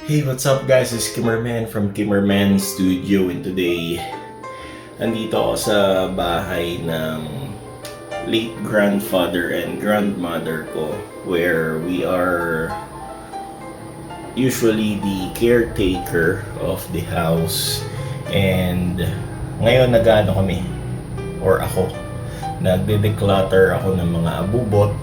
Hey, what's up guys? It's Kimmerman from Kimmerman Studio, and today nandito ako sa bahay ng late grandfather and grandmother ko, where we are usually the caretaker of the house. And ngayon nag-ano kami, or ako, nagde-declutter ako ng mga abubot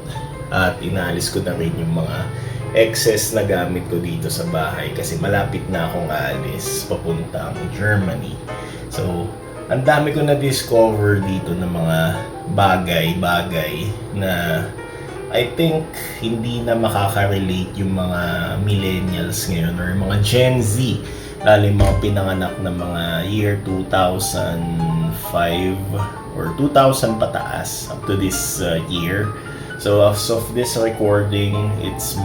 at inaalis ko na rin yung mga excess na gamit ko dito sa bahay kasi malapit na akong aalis papuntang Germany. So, ang dami ko na-discover dito ng mga bagay-bagay na I think hindi na makaka-relate yung mga millennials ngayon or yung mga Gen Z, lalo yung mga pinanganak na mga year 2005 or 2000 pataas up to this year. So as of this recording, it's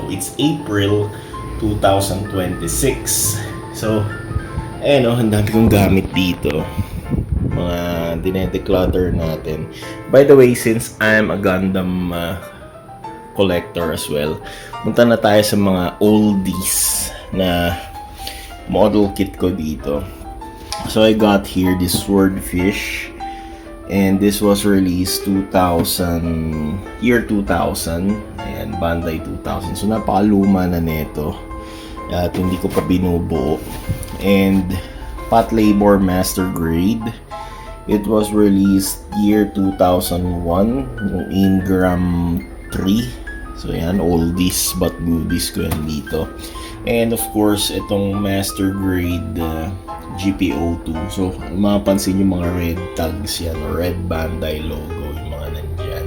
it's April 2026. So, ang dami kong gamit dito. Mga dinedeclutter natin. By the way, since I'm a Gundam collector as well, punta na tayo sa mga oldies na model kit ko dito. So I got here this Swordfish. And this was released year 2000. Ayan, Bandai 2000. So napakaluma na nito. At hindi ko pa binubuo. And Patlabor Master Grade. It was released year 2001. Yung Ingram 3. So yan, oldies but goodies ko yan dito. And of course, itong Master Grade GPO2. So, mapapansin yung mga red tags yan or red Bandai logo, yung mga nandyan.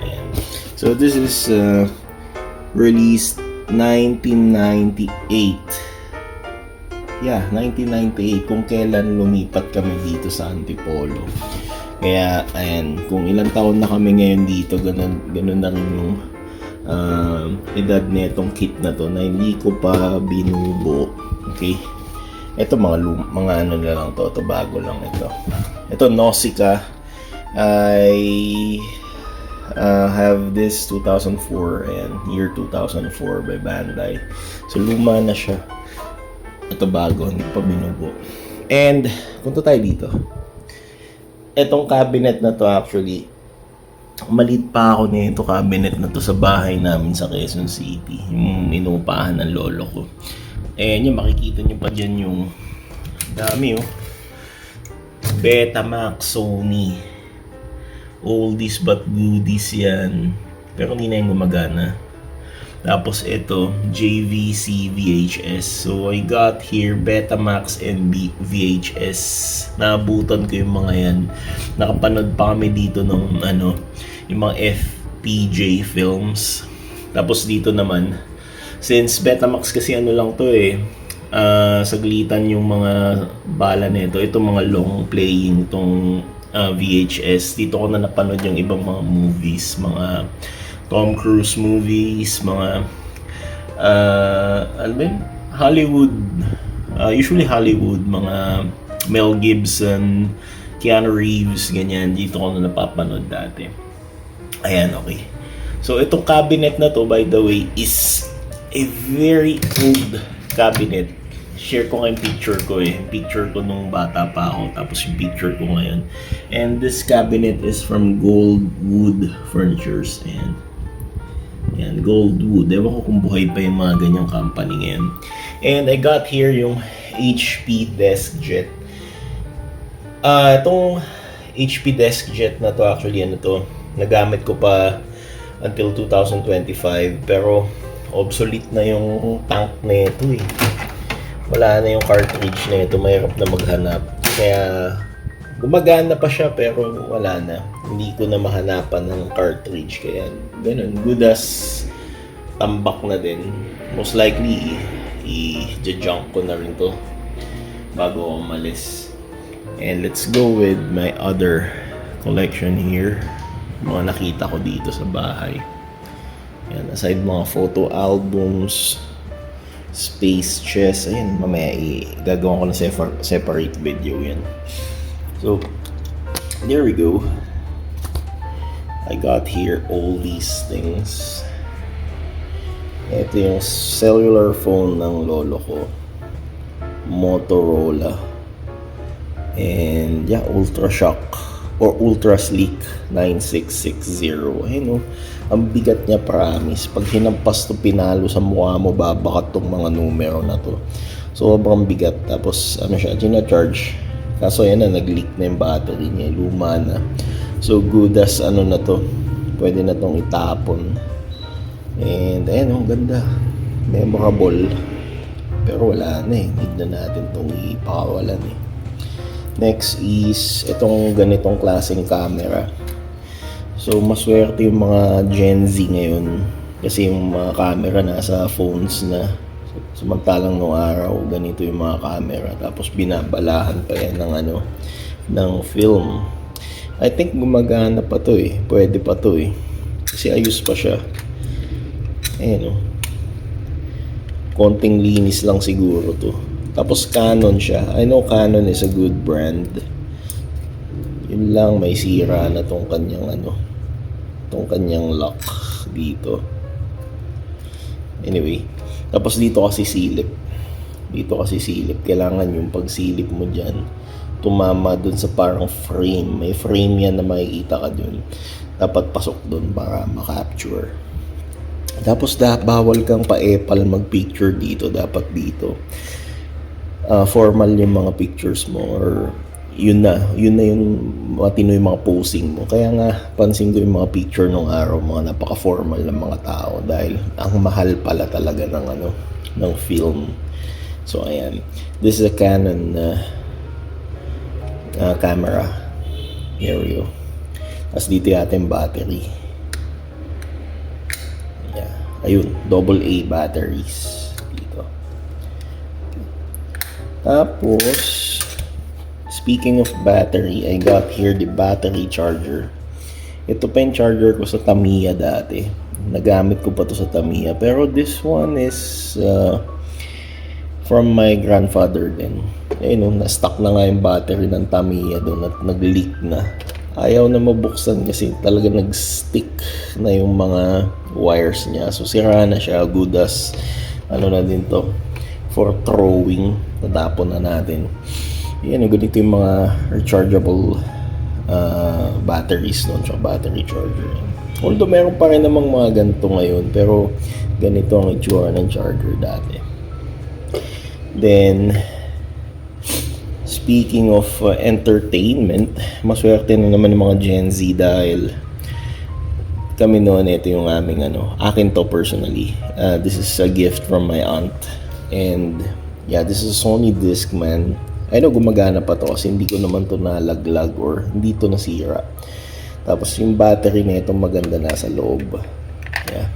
Ayan. So, this is released 1998. Yeah, 1998. Kung kailan lumipat kami dito sa Antipolo. Kaya, ayan, kung ilang taon na kami ngayon dito, ganun na rin yung edad na itong kit na to na hindi ko pa binubuo. Okay? Ito mga ano na lang to. Ito bago lang ito. Ito Nausicaa. I have this 2004 and year 2004 by Bandai. So luma na siya. Ito bago, hindi pa binubuo. And punta tayo dito. Etong cabinet na to actually, maliit pa ako nito cabinet na to sa bahay namin sa Quezon City. Yung inuupahan ng lolo ko. Ayan yung makikita nyo pa dyan yung dami Betamax, Sony. Oldies but goodies yan. Pero hindi na yung gumagana. Tapos ito, JVC VHS. So I got here Betamax and VHS. Naabutan ko yung mga yan. Nakapanood pa kami dito ng yung mga FPJ films. Tapos dito naman, since Betamax kasi lang to saglitan yung mga bala nito. Itong mga long playing tong VHS. Dito ko na napanood yung ibang mga movies, mga Tom Cruise movies, mga Hollywood, usually Hollywood, mga Mel Gibson, Keanu Reeves, ganyan. Dito ko na napapanood dati. Ayan, okay. So itong cabinet na to, by the way, is a very old cabinet. Share ko nga yung picture ko Picture ko nung bata pa ako, tapos yung picture ko ngayon. And this cabinet is from Goldwood Furnitures. And Goldwood. Ewan ko kung buhay pa yung mga ganyang company ngayon. And I got here yung HP DeskJet. Itong HP DeskJet na to actually, nagamit ko pa until 2025. Pero obsolete na yung tank na ito Wala na yung cartridge na ito. Mahirap na maghanap. Kaya gumagana pa siya pero wala na. Hindi ko na mahanapan ng cartridge. Kaya ganun. Good as tambak na din. Most likely i-junk ko na rin to bago ako umalis. And let's go with my other collection here. Mga nakita ko dito sa bahay. Yan, aside mga photo albums, space chess, ayun, mamaya gagawin ko na separate video yan. So, there we go. I got here all these things. Ito yung cellular phone ng lolo ko. Motorola. And yeah, Ultra Shock or Ultra Sleek 9660. Ayun, ang bigat niya, promise. Pag hinampas to, pinalo sa mukha mo, babakat tong mga numero na to. Sobrang bigat. Tapos ano siya, gina-charge. Kaso yan na, nag-leak na yung battery niya. Luma na. So good as ano na to. Pwede na tong itapon. And ayun, ganda. Memorable. Pero wala na eh. Need na natin tong ipakawalan eh. Next is itong ganitong klaseng camera. So maswerte yung mga Gen Z ngayon kasi yung mga camera nasa phones na. Samantalang nung araw ganito yung mga camera, tapos binabalahan pa yan ng film. I think gumagana pa to eh. Pwede pa to eh. Kasi ayos pa siya. Ayun, konting linis lang siguro to. Tapos Canon siya. I know Canon is a good brand. Yun lang, may sira na tong kanyang lock dito. Anyway, tapos dito kasi silip. Kailangan yung pagsilip mo dyan, tumama dun sa parang frame. May frame yan na makikita ka dun. Dapat pasok dun para makapture. Tapos bawal kang pa-epal mag-picture dito. Dapat dito formal yung mga pictures mo, or yun na yung matino yung mga posing mo. Kaya nga pansin ko yung mga picture nung araw, mga napaka-formal ng mga tao dahil ang mahal pala talaga ng film. So ayan, this is a Canon camera. Here we go. Tapos dito yata yung battery. Yeah. Ayun, AA batteries. Tapos, speaking of battery, I got here the battery charger. Ito pa yung charger ko sa Tamiya dati. Nagamit ko pa to sa Tamiya. Pero this one is from my grandfather din. Ayun, na-stuck na nga yung battery ng Tamiya doon at nag-leak na. Ayaw na mabuksan kasi talaga nag-stick na yung mga wires niya. So, sira na siya. Good as, na din to, for throwing. Tatapon na natin. Yan, ganito yung mga rechargeable batteries doon, so battery charger. Although meron pa rin namang mga ganito ngayon, pero ganito ang itsura ng charger dati. Then, speaking of entertainment, maswerte na naman yung mga Gen Z dahil kami noon, ito yung aming akin to personally. This is a gift from my aunt. And yeah, this is a Sony Discman. I know gumagana pa to kasi hindi ko naman to nalaglag or hindi to nasira. Tapos yung battery na ito maganda nasa loob. Yeah.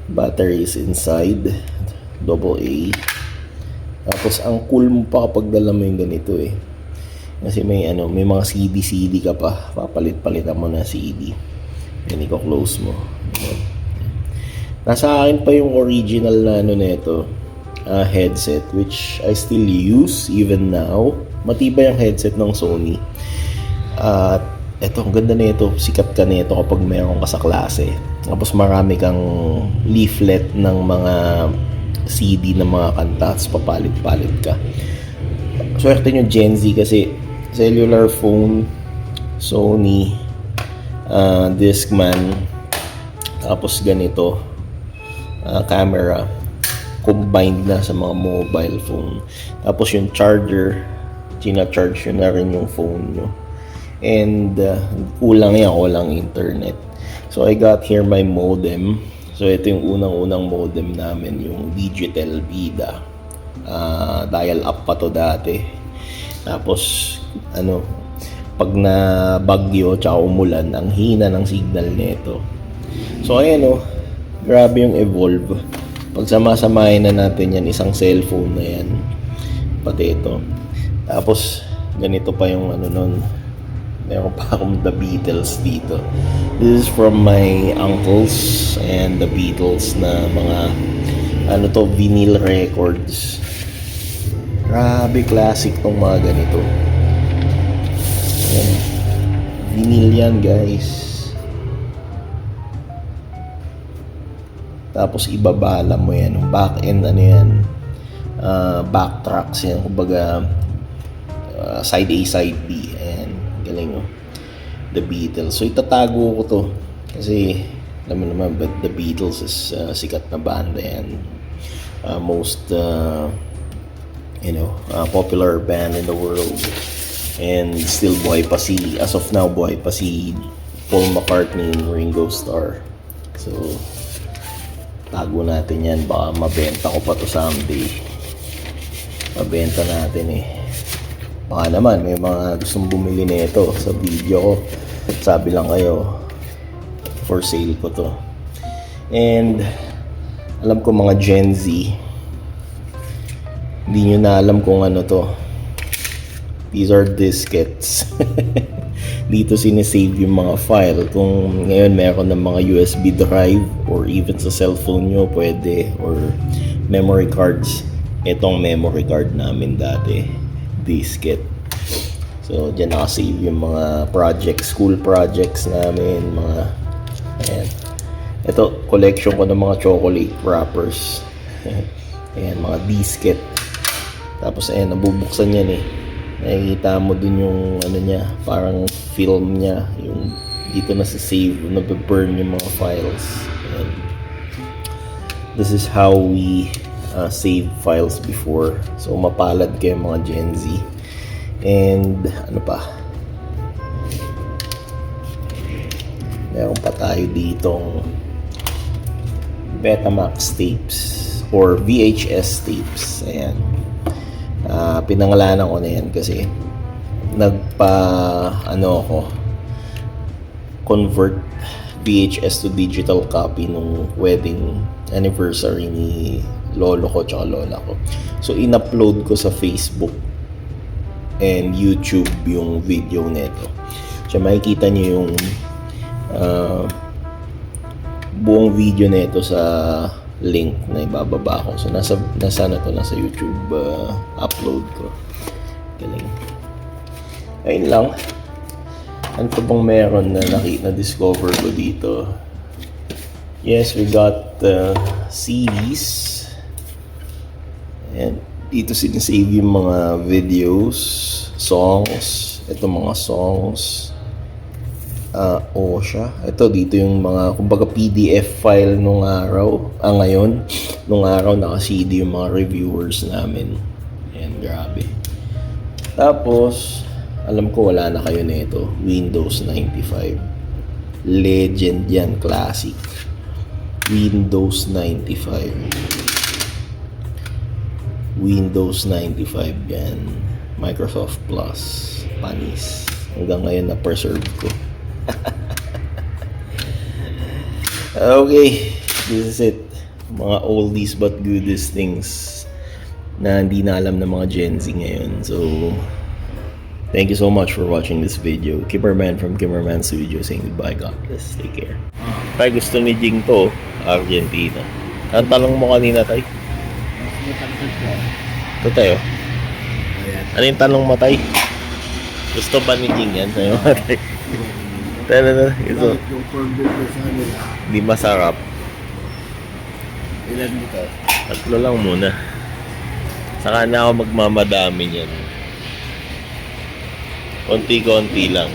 Battery is inside. AA. Tapos ang cool mo pa kapag dala mo yung ganito eh. Kasi may mga CD ka pa. Papalit-palitan mo na CD. Yan, i-close mo. Nasa akin pa yung original na nito. Headset which I still use even now. Matibay ang headset ng Sony. At eto, ang ganda nito. Sikat ka nito kapag meron ka sa klase. Tapos marami kang leaflet ng mga CD ng mga kanta. Tapos papalit-palit ka. Swerte nyo Gen Z kasi cellular phone, Sony, Discman, tapos ganito, camera, combined na sa mga mobile phone. Tapos yung charger, gina-charge yun na rin yung phone nyo. And kulang internet. So I got here my modem. So ito yung unang-unang modem namin, yung Digital Vida. Dial-up pa to dati. Tapos pag na bagyo tsaka umulan, ang hina ng signal nito. So ayan grabe yung evolve. Pag sama-samahin na natin yan, isang cellphone na yan. Pati ito. Tapos, ganito pa yung nun. Meron pa akong The Beatles dito. This is from my uncles and The Beatles na mga, vinyl records. Grabe, classic tong mga ganito. Ayan. Vinyl yan, guys. Tapos ibabala mo yan. Yung back end, ano yan, backtracks yan. Kumbaga, side A, side B. Ayan, galing oh. The Beatles. So itatago ko to. Kasi, alam mo naman, but The Beatles is sikat na banda yan. Most, popular band in the world. And still buhay pa si, as of now, buhay pa si Paul McCartney and Ringo Starr. So, tago natin yan. Baka mabenta ko pa to someday. Mabenta natin eh. Baka naman, may mga gustong bumili nito sa video ko. Sabi lang kayo, for sale ko to. And, alam ko mga Gen Z, hindi nyo na alam kung ano to. These are diskettes. Dito sinesave yung mga file. Kung ngayon meron ng mga USB drive or even sa cellphone nyo pwede, or memory cards. Itong memory card namin dati, diskette. So dyan nakasave yung mga projects, school projects namin, mga ayan. Ito, collection ko ng mga chocolate wrappers. Ayan, mga diskette. Tapos ayan, nabubuksan yan eh. Nakikita mo dun yung ano niya, parang film niya, yung dito na sa save, nabe-burn yung mga files. And this is how we save files before. So mapalad kayo mga Gen Z. And ano pa? Meron pa tayo ditong Betamax tapes or VHS tapes. Ayan. Pinangalanan ko na yan kasi convert VHS to digital copy nung wedding anniversary ni lolo ko tsaka lola ko. So in-upload ko sa Facebook and YouTube yung video nito. So makikita niyo yung buong video nito sa link na ibababa ko. So nasa YouTube upload ko. Galing. Ayun lang. Ano pa bang meron na na-discover ko dito? Yes, we got CDs. And dito sinisave yung mga videos, songs. Ito mga songs. Siya. Ito dito yung mga kumbaga PDF file nung araw. Ngayon, nung araw naka-CD yung mga reviewers namin. Ayan, grabe. Tapos, alam ko wala na kayo nito. Windows 95. Legend yan, classic. Windows 95. Windows 95 yan. Microsoft Plus. Panis. Hanggang ngayon na-preserve ko. Okay, this is it. Mga oldies but goodies things na hindi na alam ng mga Gen Z ngayon. So, thank you so much for watching this video. Kimmerman from Kimmerman Studio saying goodbye. God bless. Take care. Tay, gusto ni Jing to, Argentina. Ang talong mo kanina, Tay? Ito tayo. Ano yung talong mo, Tay? Gusto ba ni Jing yan sa'yo, Tay? Ito. Hindi masarap. Ilan dito? Tatlo lang muna. Saka na ako magmamadami yan. Konti-konti lang.